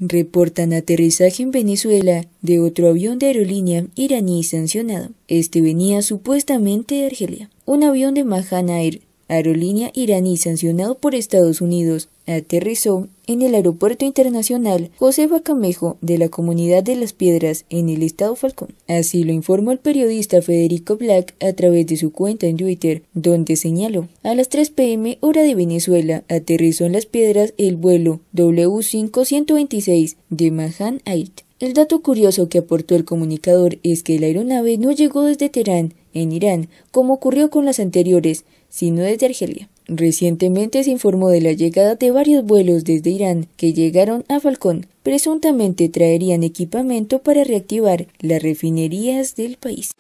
Reportan aterrizaje en Venezuela de otro avión de aerolínea iraní sancionado. Este venía supuestamente de Argelia. Un avión de Mahan Air, aerolínea iraní sancionado por Estados Unidos, aterrizó en el Aeropuerto Internacional Josefa Camejo de la Comunidad de Las Piedras en el estado Falcón. Así lo informó el periodista Federico Black a través de su cuenta en Twitter, donde señaló: a las 3 p.m. hora de Venezuela aterrizó en Las Piedras el vuelo W5126 de Mahan Air. El dato curioso que aportó el comunicador es que la aeronave no llegó desde Teherán, en Irán, como ocurrió con las anteriores, sino desde Argelia. Recientemente se informó de la llegada de varios vuelos desde Irán que llegaron a Falcón. Presuntamente traerían equipamiento para reactivar las refinerías del país.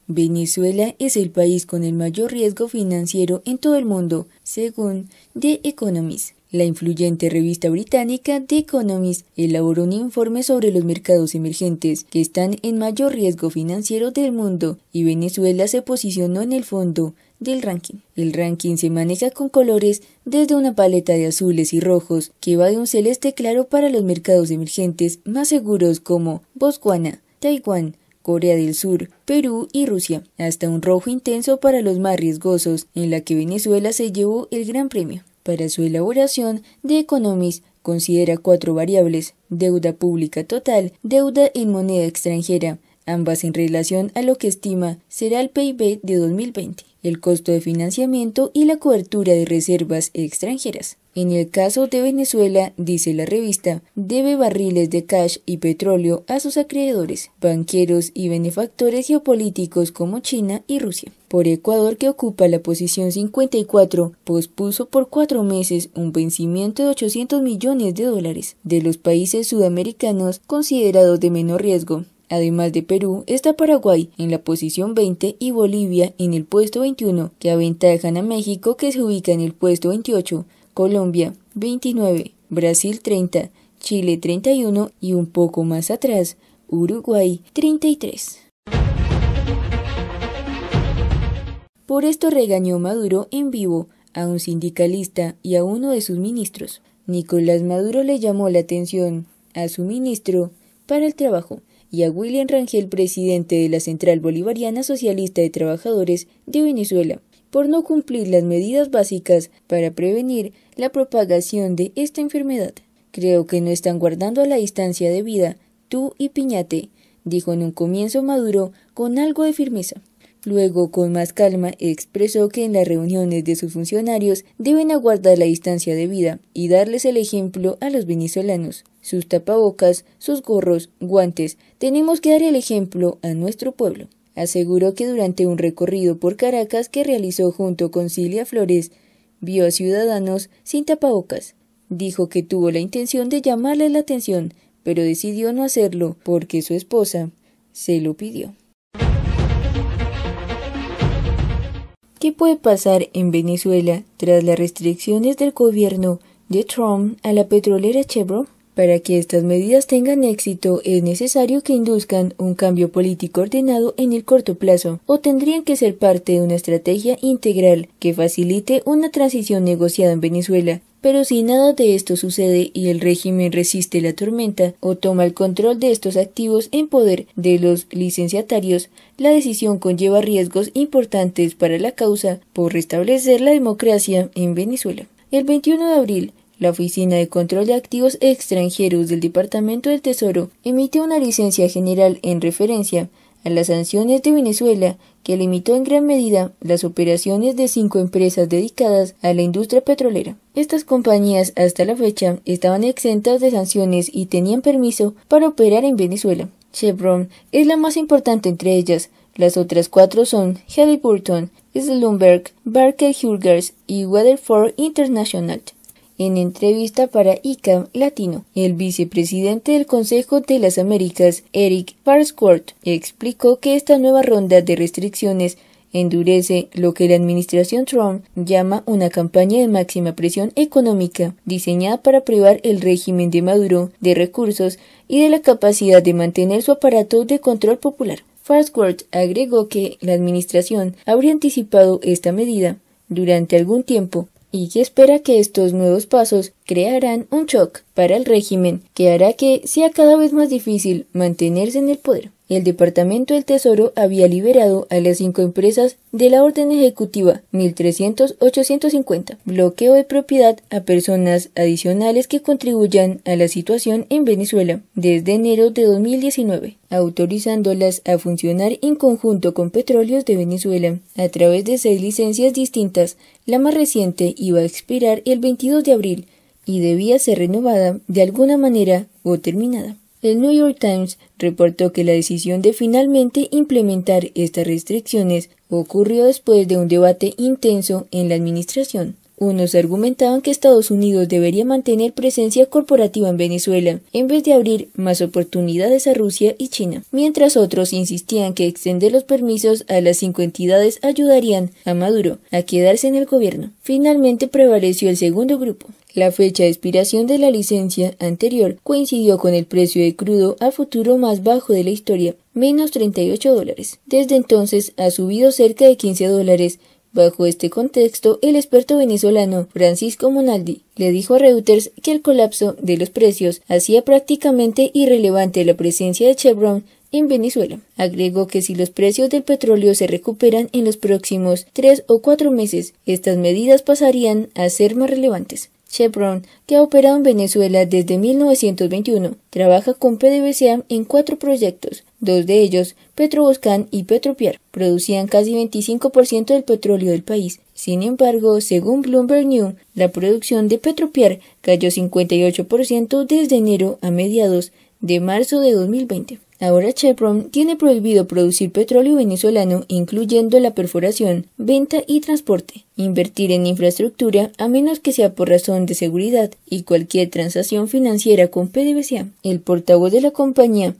Venezuela es el país con el mayor riesgo financiero en todo el mundo, según The Economist. La influyente revista británica The Economist elaboró un informe sobre los mercados emergentes que están en mayor riesgo financiero del mundo, y Venezuela se posicionó en el fondo del ranking. El ranking se maneja con colores desde una paleta de azules y rojos que va de un celeste claro para los mercados emergentes más seguros como Botswana, Taiwán, Corea del Sur, Perú y Rusia, hasta un rojo intenso para los más riesgosos, en la que Venezuela se llevó el gran premio. Para su elaboración, The Economist considera 4 variables: deuda pública total, deuda en moneda extranjera, ambas en relación a lo que estima será el PIB de 2020, el costo de financiamiento y la cobertura de reservas extranjeras. En el caso de Venezuela, dice la revista, debe barriles de cash y petróleo a sus acreedores, banqueros y benefactores geopolíticos como China y Rusia. Por Ecuador, que ocupa la posición 54, pospuso por 4 meses un vencimiento de $800 millones de los países sudamericanos considerados de menor riesgo. Además de Perú, está Paraguay en la posición 20 y Bolivia en el puesto 21, que aventajan a México, que se ubica en el puesto 28, Colombia 29, Brasil 30, Chile 31 y un poco más atrás, Uruguay 33. Por esto regañó Maduro en vivo a un sindicalista y a uno de sus ministros. Nicolás Maduro le llamó la atención a su ministro para el Trabajo y a William Rangel, presidente de la Central Bolivariana Socialista de Trabajadores de Venezuela, por no cumplir las medidas básicas para prevenir la propagación de esta enfermedad. Creo que no están guardando la distancia debida, tú y Piñate, dijo en un comienzo Maduro con algo de firmeza. Luego, con más calma, expresó que en las reuniones de sus funcionarios deben aguardar la distancia debida y darles el ejemplo a los venezolanos. Sus tapabocas, sus gorros, guantes, tenemos que dar el ejemplo a nuestro pueblo. Aseguró que durante un recorrido por Caracas que realizó junto con Cilia Flores, vio a ciudadanos sin tapabocas. Dijo que tuvo la intención de llamarles la atención, pero decidió no hacerlo porque su esposa se lo pidió. ¿Qué puede pasar en Venezuela tras las restricciones del gobierno de Trump a la petrolera Chevron? Para que estas medidas tengan éxito es necesario que induzcan un cambio político ordenado en el corto plazo, o tendrían que ser parte de una estrategia integral que facilite una transición negociada en Venezuela. Pero si nada de esto sucede y el régimen resiste la tormenta o toma el control de estos activos en poder de los licenciatarios, la decisión conlleva riesgos importantes para la causa por restablecer la democracia en Venezuela. El 21 de abril, la Oficina de Control de Activos Extranjeros del Departamento del Tesoro emitió una licencia general en referencia a las sanciones de Venezuela, que limitó en gran medida las operaciones de 5 empresas dedicadas a la industria petrolera. Estas compañías hasta la fecha estaban exentas de sanciones y tenían permiso para operar en Venezuela. Chevron es la más importante entre ellas. Las otras 4 son Halliburton, Schlumberger, Barker Hughes y Weatherford International. En entrevista para ICAM Latino, el vicepresidente del Consejo de las Américas, Eric Farnsworth, explicó que esta nueva ronda de restricciones endurece lo que la administración Trump llama una campaña de máxima presión económica, diseñada para privar el régimen de Maduro de recursos y de la capacidad de mantener su aparato de control popular. Farnsworth agregó que la administración habría anticipado esta medida durante algún tiempo y que espera que estos nuevos pasos crearán un shock para el régimen que hará que sea cada vez más difícil mantenerse en el poder. El Departamento del Tesoro había liberado a las 5 empresas de la Orden Ejecutiva 1300-850, bloqueo de propiedad a personas adicionales que contribuyan a la situación en Venezuela desde enero de 2019, autorizándolas a funcionar en conjunto con Petróleos de Venezuela a través de 6 licencias distintas. La más reciente iba a expirar el 22 de abril y debía ser renovada de alguna manera o terminada. El New York Times reportó que la decisión de finalmente implementar estas restricciones ocurrió después de un debate intenso en la administración. Unos argumentaban que Estados Unidos debería mantener presencia corporativa en Venezuela en vez de abrir más oportunidades a Rusia y China, mientras otros insistían que extender los permisos a las 5 entidades ayudarían a Maduro a quedarse en el gobierno. Finalmente prevaleció el segundo grupo. La fecha de expiración de la licencia anterior coincidió con el precio de crudo a futuro más bajo de la historia, menos $38. Desde entonces ha subido cerca de $15. Bajo este contexto, el experto venezolano Francisco Monaldi le dijo a Reuters que el colapso de los precios hacía prácticamente irrelevante la presencia de Chevron en Venezuela. Agregó que si los precios del petróleo se recuperan en los próximos 3 o 4 meses, estas medidas pasarían a ser más relevantes. Chevron, que ha operado en Venezuela desde 1921, trabaja con PDVSA en 4 proyectos. 2 de ellos, Petroboscán y Petropiar, producían casi 25% del petróleo del país. Sin embargo, según Bloomberg News, la producción de Petropiar cayó 58% desde enero a mediados de marzo de 2020. Ahora Chevron tiene prohibido producir petróleo venezolano, incluyendo la perforación, venta y transporte, invertir en infraestructura a menos que sea por razón de seguridad y cualquier transacción financiera con PDVSA. El portavoz de la compañía,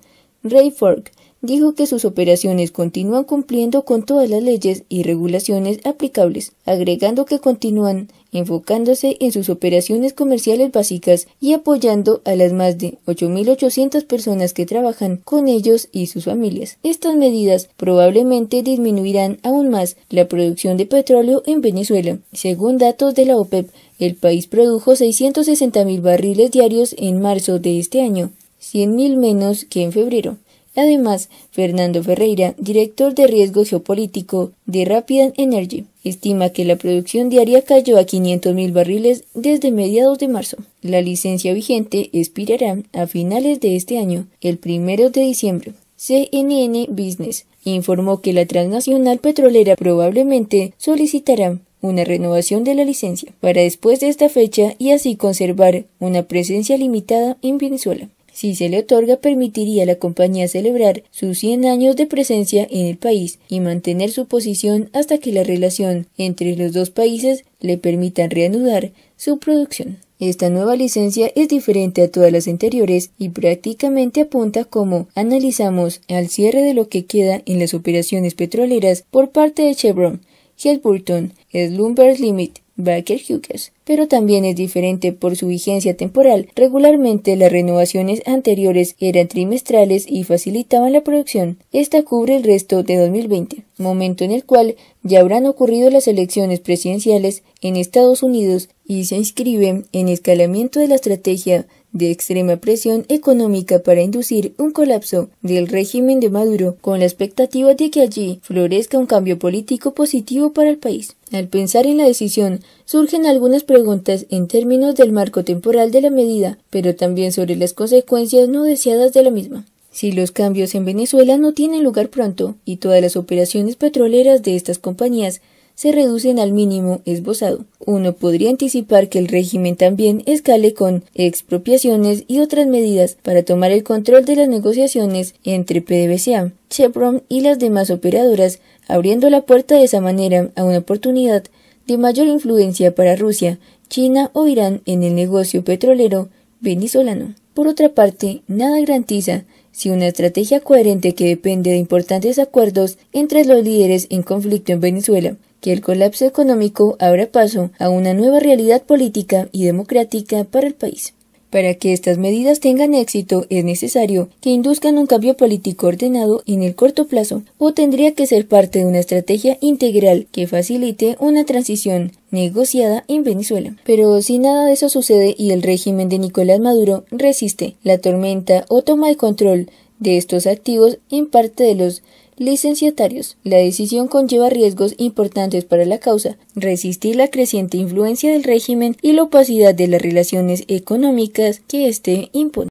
Ray Fork, dijo que sus operaciones continúan cumpliendo con todas las leyes y regulaciones aplicables, agregando que continúan enfocándose en sus operaciones comerciales básicas y apoyando a las más de 8.800 personas que trabajan con ellos y sus familias. Estas medidas probablemente disminuirán aún más la producción de petróleo en Venezuela. Según datos de la OPEP, el país produjo 660.000 barriles diarios en marzo de este año, 100.000 menos que en febrero. Además, Fernando Ferreira, director de riesgo geopolítico de Rapid Energy, estima que la producción diaria cayó a 500.000 barriles desde mediados de marzo. La licencia vigente expirará a finales de este año, el 1 de diciembre. CNN Business informó que la transnacional petrolera probablemente solicitará una renovación de la licencia para después de esta fecha y así conservar una presencia limitada en Venezuela. Si se le otorga, permitiría a la compañía celebrar sus 100 años de presencia en el país y mantener su posición hasta que la relación entre los dos países le permitan reanudar su producción. Esta nueva licencia es diferente a todas las anteriores y prácticamente apunta, como analizamos, al cierre de lo que queda en las operaciones petroleras por parte de Chevron, Halliburton, Slumber Limit, Baker Hughes, pero también es diferente por su vigencia temporal. Regularmente las renovaciones anteriores eran trimestrales y facilitaban la producción. Esta cubre el resto de 2020, momento en el cual ya habrán ocurrido las elecciones presidenciales en Estados Unidos y se inscribe en escalamiento de la estrategia de extrema presión económica para inducir un colapso del régimen de Maduro, con la expectativa de que allí florezca un cambio político positivo para el país. Al pensar en la decisión, surgen algunas preguntas en términos del marco temporal de la medida, pero también sobre las consecuencias no deseadas de la misma. Si los cambios en Venezuela no tienen lugar pronto y todas las operaciones petroleras de estas compañías se reducen al mínimo esbozado, uno podría anticipar que el régimen también escale con expropiaciones y otras medidas para tomar el control de las negociaciones entre PDVSA, Chevron y las demás operadoras, abriendo la puerta de esa manera a una oportunidad de mayor influencia para Rusia, China o Irán en el negocio petrolero venezolano. Por otra parte, nada garantiza si una estrategia coherente que depende de importantes acuerdos entre los líderes en conflicto en Venezuela, que el colapso económico abra paso a una nueva realidad política y democrática para el país. Para que estas medidas tengan éxito es necesario que induzcan un cambio político ordenado en el corto plazo, o tendría que ser parte de una estrategia integral que facilite una transición negociada en Venezuela. Pero si nada de eso sucede y el régimen de Nicolás Maduro resiste la tormenta o toma el control de estos activos en parte de los licenciatarios, la decisión conlleva riesgos importantes para la causa: resistir la creciente influencia del régimen y la opacidad de las relaciones económicas que éste impone.